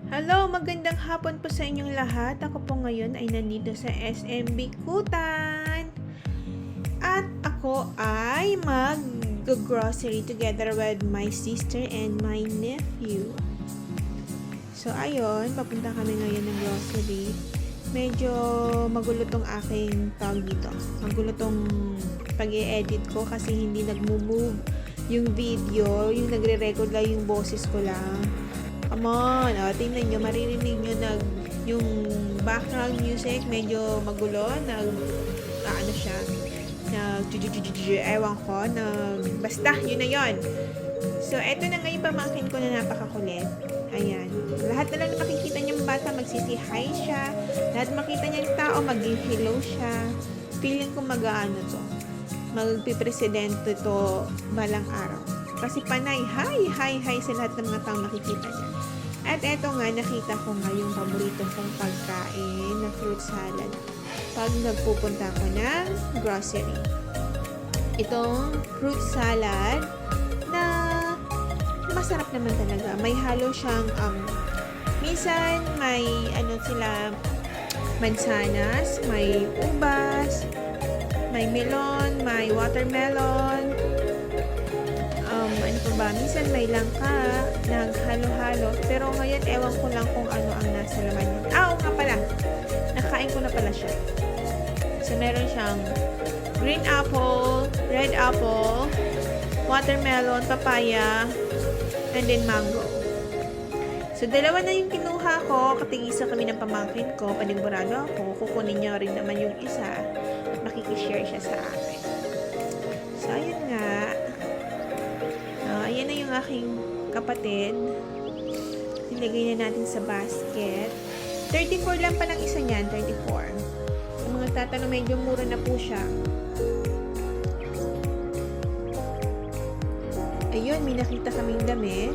Hello, magandang hapon po sa inyong lahat. Ako po ngayon ay nandito sa SM Bikutan. At ako ay mag-grocery together with my sister and my nephew. So ayun, papunta kami ngayon ng grocery. Medyo magulo tong aking tawag dito. Magulo tong pag-i-edit ko kasi hindi nag-move yung video. Yung nagre-record lang yung boses ko lang. Come on, tingnan nyo, maririnig nyo yung background music, medyo magulo, ano siya, ewan ko, basta, yun na yun. So, eto na nga yung pamangkin ko na napakakulit. Ayan. Lahat na lang na makikita niyang bata, magsisi-hi siya. Lahat makita niyang tao, mag-hello siya. Feeling ko mag-ano to. Magpipresidente to balang araw. Kasi panay, hi sa lahat ng mga tao makikita niya. At eto nga, nakita ko nga yung paborito kong pagkain na fruit salad pag nagpupunta ko ng grocery. Itong fruit salad na masarap naman talaga. May halo siyang, minsan may sila, mansanas, may ubas, may melon, may watermelon, ano pa ba? Minsan may langka, naghalo-halo. Pero ngayon, ewan ko lang kung ano ang nasa laman niya. Oo nga pala. Nakain ko na pala siya. So, meron siyang green apple, red apple, watermelon, papaya, and then mango. So, dalawa na yung kinuha ko. Katigisa kami ng pamangkin ko. Panigurado ako. Kukunin niya rin naman yung isa. At makikishare siya sa akin. So, ayun nga. Ayan na yung aking kapatid. Nilagay na natin sa basket. 34 lang palang isa niyan. 34. Sa mga tatanong, medyo mura na po siya. Ayun, may nakita kaming damit.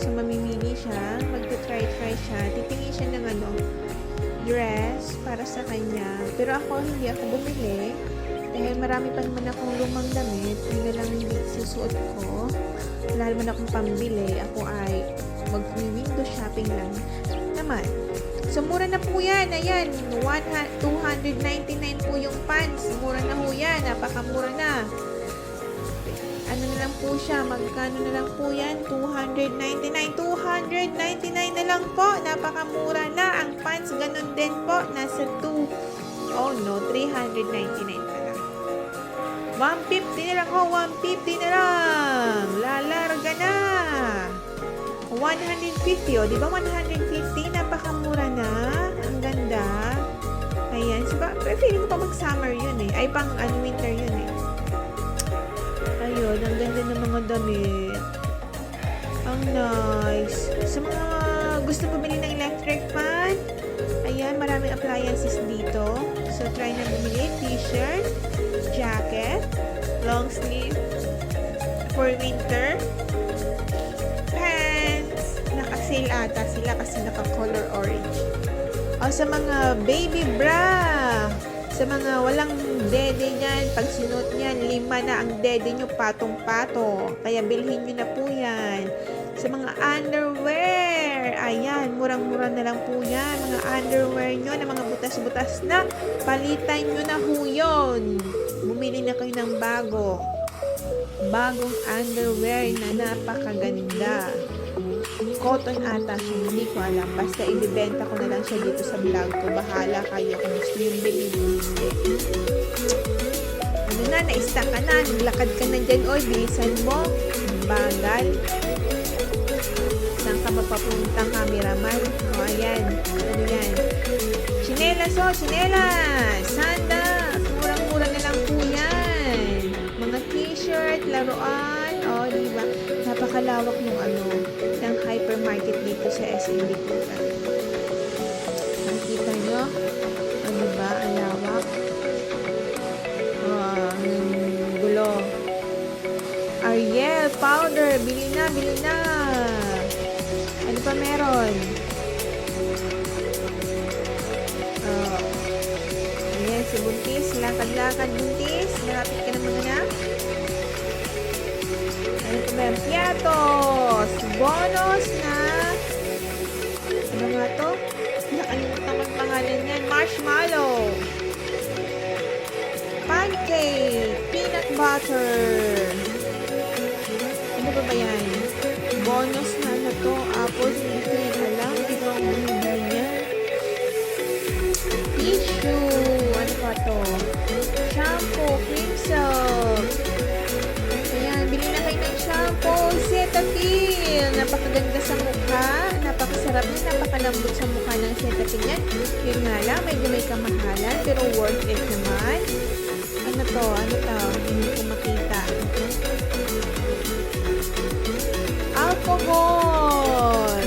So, mamimili siya. Magta-try siya. Titingin siya ng dress para sa kanya. Pero ako, hindi ako bumili. Dahil marami pa naman akong lumang damit. Yun na lang hindi susuot ko. Wala naman akong pambili. Ako ay mag-window shopping lang naman. So, mura na po yan. Ayan, 299 po yung pants. Mura na po yan. Napakamura na. Ano na lang po siya? Magkano na lang po yan? 299. 299 na lang po. Napakamura na. Ang pants, ganun din po. Nasa 399 pala. 150 na lang. 150 na lang. Lalarga na. 150. Di ba 150? Napakamura na. Ang ganda. Ayan. So, feeling ko pa mag-summer yun eh. Ay, pang winter yun eh. Ayun. Ang ganda ng mga damit. Ang nice. Sa mga gusto bumili ng electric fan, ayan. Maraming appliances dito. So, try na bumili. T-shirt, jacket, long sleeve for winter, pants, naka-sale ata sila kasi naka-color orange. O sa mga baby bra, sa mga walang dede niyan, pag sinuot niyan, 5 na ang dede nyo, patong-pato. Kaya bilhin nyo na po yan. Sa mga underwear, ayan, murang-mura na lang po yan. Mga underwear nyo na mga butas-butas na, palitan nyo na ho yun. Bumili na kayo ng bagong underwear na napakaganda. Cotton ata siya, hindi ko alam. Basta ibibenta ko na lang siya dito sa vlog ko. Bahala kayo kung gusto yung bilhin. Ano na, na-stack ka na. Naglakad ka na dyan. Oy, bilisan mo. Bagal. Saan ka mapapuntang cameraman? O, ayan. Ano yan? Chinelas, chinelas! Sanda! Murang-mura na lang po yan. Mga t-shirt, laruan. O, diba? Napakalawak ng ng hypermarket dito sa SM Bikutan. Nakikita nyo? Ano ba? Ang lawak. Gulo. Ariel powder. Bili na, bili na. Ano pa meron? Ayan, si Buntis. Lakad-lakad, Buntis. Malapit ka na mga na. Ano pa meron? Piatos. Bonus na Ano nga to? Nakalimutan ko ang pangalan niyan. Marshmallow. Pancake. Peanut butter. Ano ba yan? Bonus na ano to? Apples. Hindi ko rin alam. Hindi ko ang bumibili niya. Tissue. Ano pa to? Shampoo. Cream soap. Ayan. Bili na kayo ng shampoo. Cetaphil. Napakaganda sa mukha. Napakasarap niya. Napakalambot sa mukha ng Cetaphil yan. Yun nga lang. Medyo may kamahalan. Pero worth it naman. Ano to? Ano to? Hindi ko makita. Alcohol.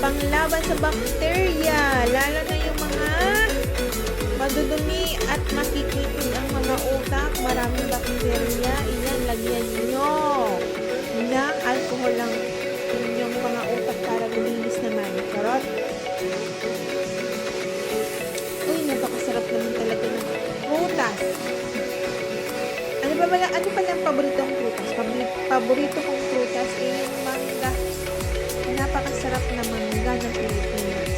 Panglaban sa bakterya. Lalo na yung mga madudumi at makikitid ang mga utak. Maraming bakterya. Iyan, lagyan nyo ng alcohol lang yung mga utak para luminis naman. Karot. Uy, napakasarap naman talaga ng prutas. Ano pala ang paboritong prutas? Paborito kong prutas ay yung mangga. Napakasarap na mangga ng Pilipinas.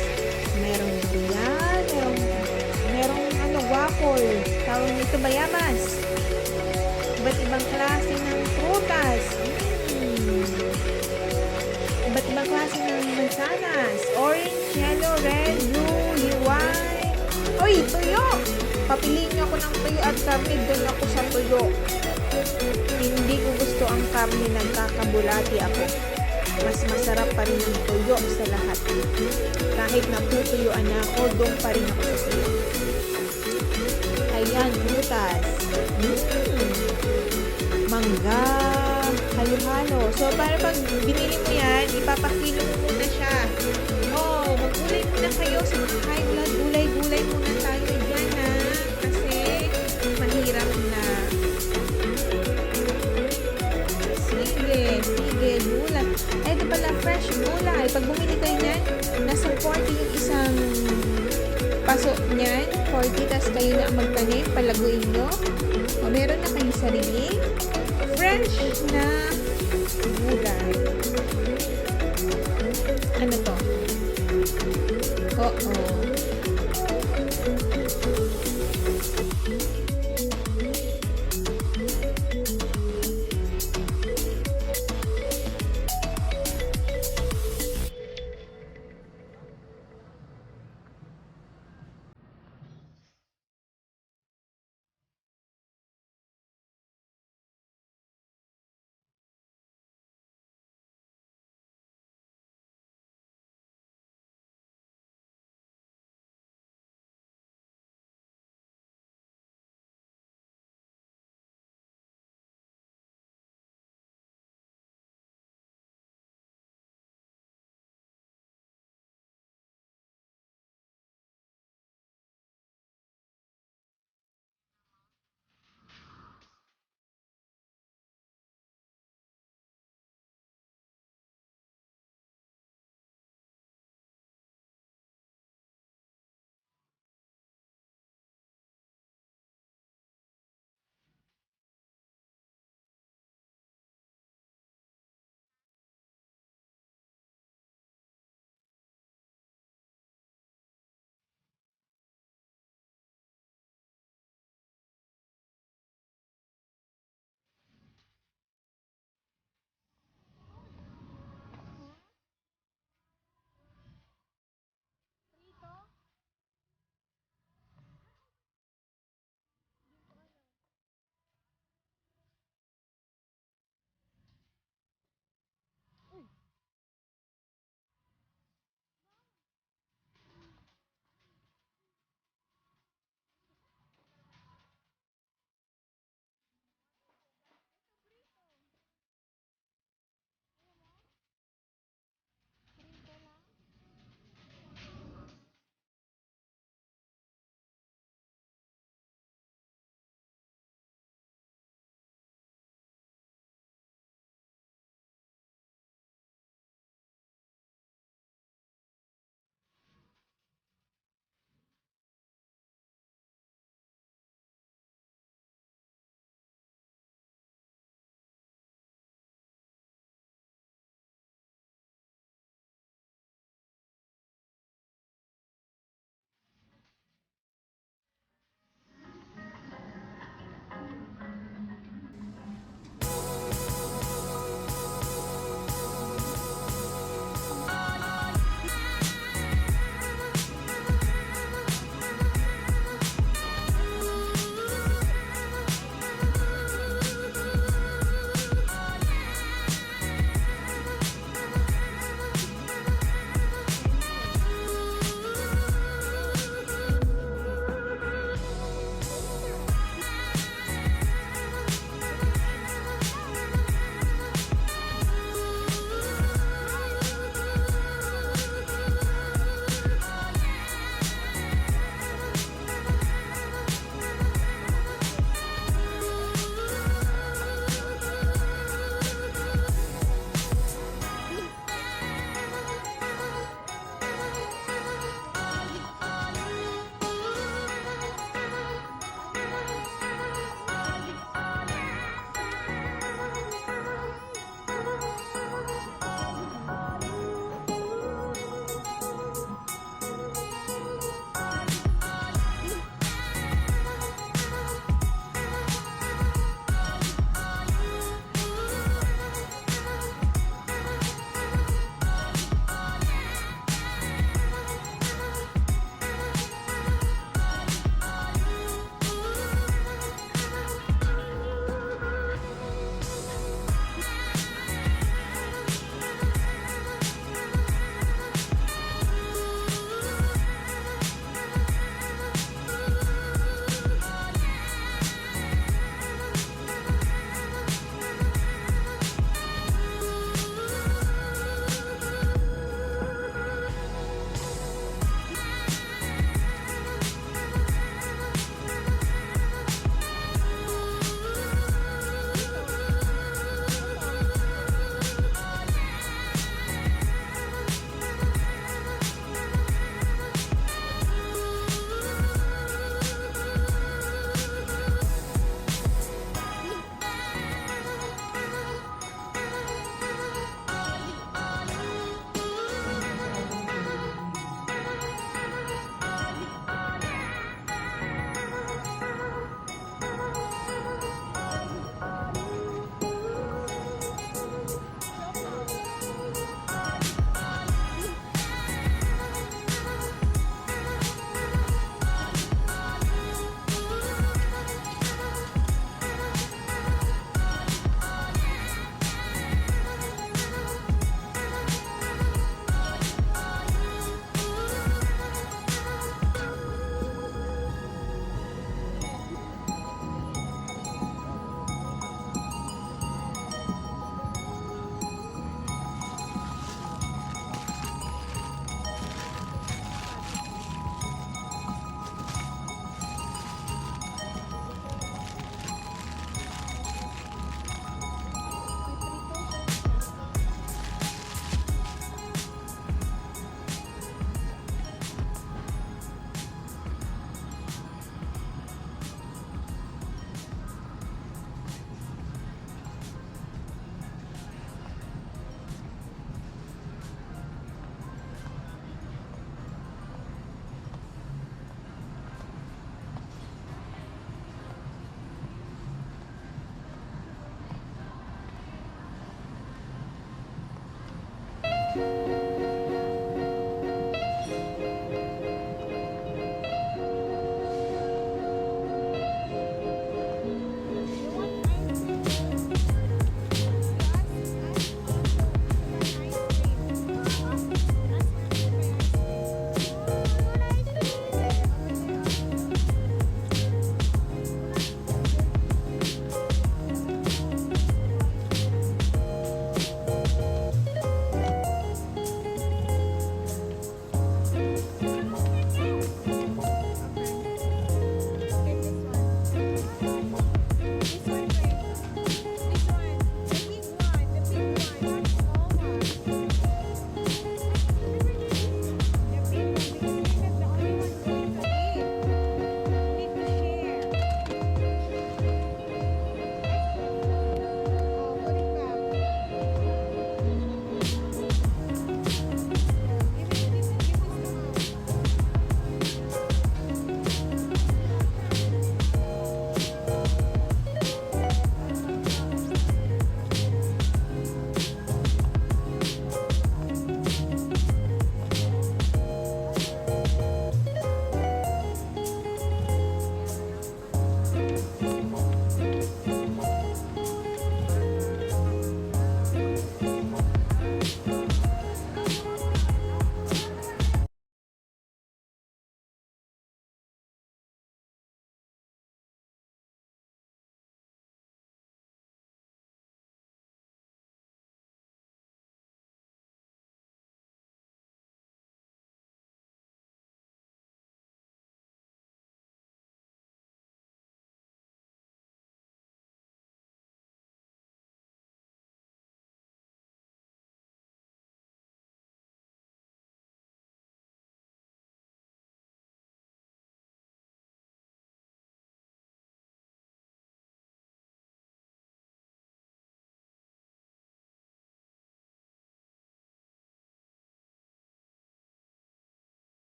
Merong durian, merong waffle. Tawag nito bayamas. Iba't ibang klase ng prutas. Iba't ibang klase ng mansanas. Orange, yellow, red, blue, white. Uy, tuyo! Papiliin niyo ako ng tuyo at karne. Doon ako sa tuyo. Hindi ko gusto ang karne. Nagkakabulati ako. Mas masarap pa rin ang tuyo sa lahat. Kahit natutuyuan na ako, doon pa rin ako sa tuyo. Ayan, prutas. Mangga. Halo-halo. So, para pag binili mo yan, ipapakilo mo muna siya. Oh, mag-gulay muna kayo sa mga high blood. Gulay-gulay muna tayo dyan, ha? Kasi, mahirap na. Sige, gulay. Ito pala, fresh gulay. Pag bumili kayo niyan, nasa 40 yung isang paso niyan. 40, tas kayo na magtanim, palaguin nyo. O, meron na kayong sarili fresh na gulay.